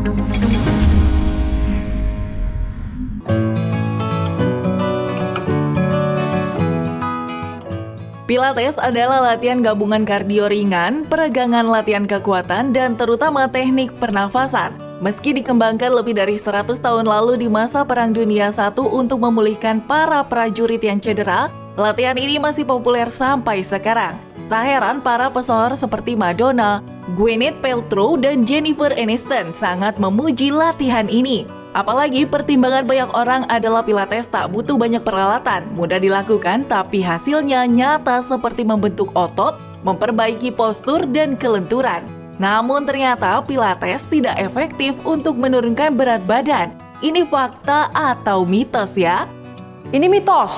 Pilates adalah latihan gabungan kardio ringan, peregangan latihan kekuatan, dan terutama teknik pernafasan. Meski dikembangkan lebih dari 100 tahun lalu di masa Perang Dunia I untuk memulihkan para prajurit yang cedera, latihan ini masih populer sampai sekarang. Tak heran para pesohor seperti Madonna, Gwyneth Paltrow, dan Jennifer Aniston sangat memuji latihan ini. Apalagi pertimbangan banyak orang adalah Pilates tak butuh banyak peralatan, mudah dilakukan tapi hasilnya nyata seperti membentuk otot, memperbaiki postur dan kelenturan. Namun ternyata Pilates tidak efektif untuk menurunkan berat badan. Ini fakta atau mitos ya? Ini mitos.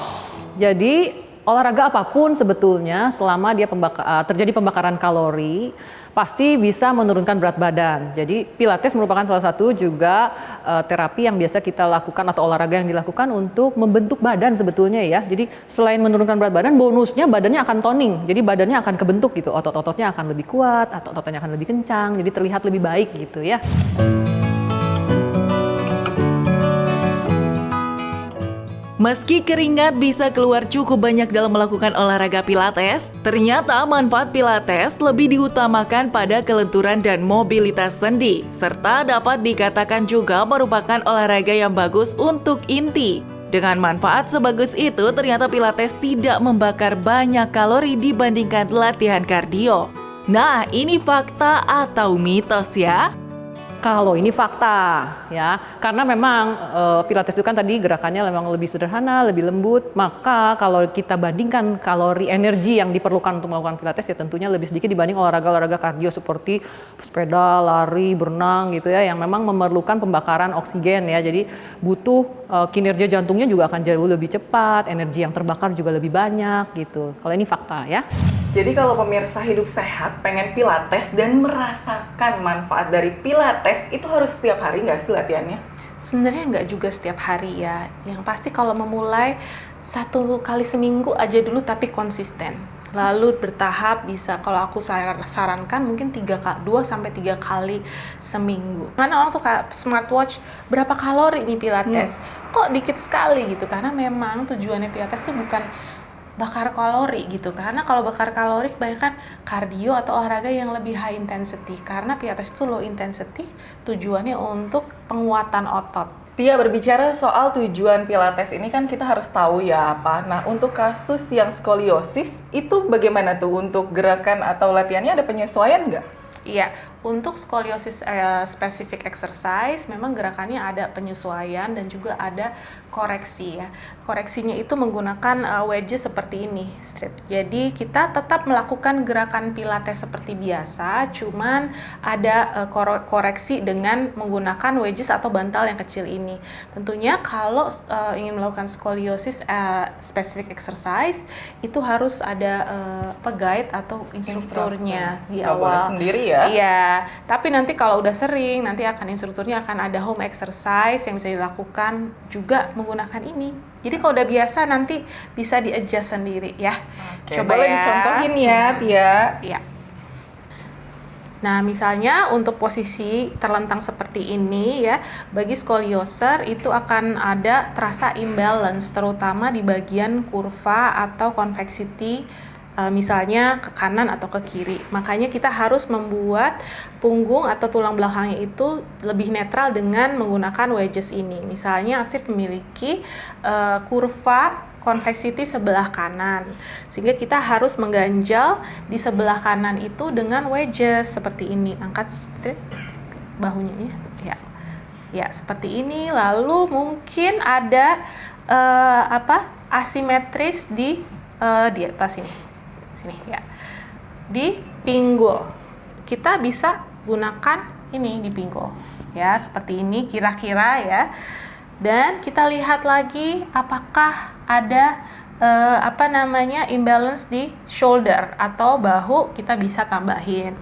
Jadi olahraga apapun sebetulnya selama dia terjadi pembakaran kalori pasti bisa menurunkan berat badan. Jadi Pilates merupakan salah satu juga terapi yang biasa kita lakukan atau olahraga yang dilakukan untuk membentuk badan sebetulnya ya. Jadi selain menurunkan berat badan, bonusnya badannya akan toning. Jadi badannya akan kebentuk gitu, otot-ototnya akan lebih kuat, atau ototnya akan lebih kencang, jadi terlihat lebih baik gitu ya. Meski keringat bisa keluar cukup banyak dalam melakukan olahraga Pilates, ternyata manfaat Pilates lebih diutamakan pada kelenturan dan mobilitas sendi, serta dapat dikatakan juga merupakan olahraga yang bagus untuk inti. Dengan manfaat sebagus itu, ternyata Pilates tidak membakar banyak kalori dibandingkan latihan kardio. Nah, ini fakta atau mitos ya? Kalau ini fakta ya, karena memang Pilates itu kan tadi gerakannya memang lebih sederhana, lebih lembut, maka kalau kita bandingkan kalori energi yang diperlukan untuk melakukan Pilates ya tentunya lebih sedikit dibanding olahraga-olahraga kardio seperti sepeda, lari, berenang gitu ya, yang memang memerlukan pembakaran oksigen ya, jadi butuh kinerja jantungnya juga akan jauh lebih cepat, energi yang terbakar juga lebih banyak gitu. Kalau ini fakta ya. Jadi kalau pemirsa hidup sehat pengen Pilates dan merasakan manfaat dari Pilates, itu harus setiap hari nggak sih latihannya? Sebenarnya nggak juga setiap hari ya. Yang pasti kalau memulai 1 kali seminggu aja dulu tapi konsisten. Lalu bertahap bisa, kalau aku sarankan mungkin 2-3 kali seminggu. Karena orang tuh kayak smartwatch, berapa kalori nih Pilates? Kok dikit sekali gitu, karena memang tujuannya Pilates tuh bukan bakar kalori gitu, karena kalau bakar kalori kebanyakan kardio atau olahraga yang lebih high intensity, karena Pilates itu low intensity, tujuannya untuk penguatan otot. Tia, berbicara soal tujuan Pilates ini kan kita harus tahu ya apa. Nah, untuk kasus yang skoliosis itu bagaimana tuh untuk gerakan atau latihannya ada penyesuaian nggak? Iya, untuk skoliosis specific exercise memang gerakannya ada penyesuaian dan juga ada koreksi ya. Koreksinya itu menggunakan wedges seperti ini, strip. Jadi kita tetap melakukan gerakan Pilates seperti biasa, cuman ada koreksi dengan menggunakan wedges atau bantal yang kecil ini. Tentunya kalau ingin melakukan skoliosis specific exercise itu harus ada peguide atau instrukturnya di awal. Boleh sendiri ya? Iya, tapi nanti kalau udah sering, nanti instrukturnya akan ada home exercise yang bisa dilakukan juga menggunakan ini. Jadi kalau udah biasa nanti bisa di-adjust sendiri ya. Oke, coba boleh ya. Dicontohin ya, Tia. Iya. Nah, misalnya untuk posisi terlentang seperti ini ya, bagi skolioser itu akan ada terasa imbalance, terutama di bagian kurva atau convexity, misalnya ke kanan atau ke kiri. Makanya kita harus membuat punggung atau tulang belakangnya itu lebih netral dengan menggunakan wedges ini. Misalnya Astrid memiliki kurva convexity sebelah kanan, sehingga kita harus mengganjal di sebelah kanan itu dengan wedges seperti ini. Angkat Astrid bahunya ya. Ya, seperti ini. Lalu mungkin ada asimetris di atas ini. Sini ya, di pinggul kita bisa gunakan ini di pinggul ya, seperti ini kira-kira ya. Dan kita lihat lagi apakah ada imbalance di shoulder atau bahu, kita bisa tambahin.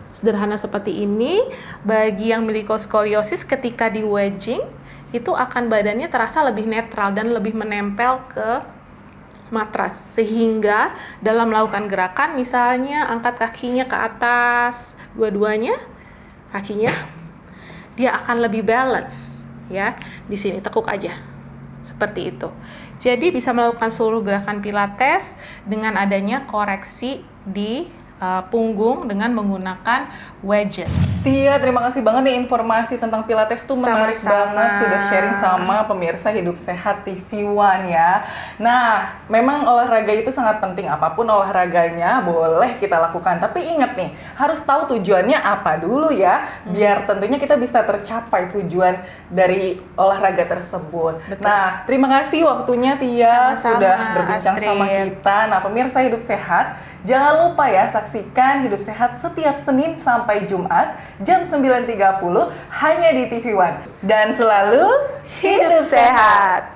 Sederhana seperti ini. Bagi yang memiliki skoliosis, ketika di wedging itu akan badannya terasa lebih netral dan lebih menempel ke matras, sehingga dalam melakukan gerakan misalnya angkat kakinya ke atas, dua-duanya kakinya, dia akan lebih balance ya. Di sini tekuk aja. Seperti itu. Jadi bisa melakukan seluruh gerakan pilates dengan adanya koreksi di punggung dengan menggunakan wedges. Tia, terima kasih banget nih informasi tentang Pilates tuh menarik Sama-sama. banget, sudah sharing sama pemirsa Hidup Sehat TV One ya. Nah, memang olahraga itu sangat penting, apapun olahraganya boleh kita lakukan. Tapi ingat nih, harus tahu tujuannya apa dulu ya, biar tentunya kita bisa tercapai tujuan dari olahraga tersebut. Betul. Nah, terima kasih waktunya Tia Sama-sama, sudah berbincang Astrid. sama kita. Nah, pemirsa Hidup Sehat, jangan lupa ya saksikan Hidup Sehat setiap Senin sampai Jumat jam 9.30 hanya di TV One. Dan selalu Hidup sehat.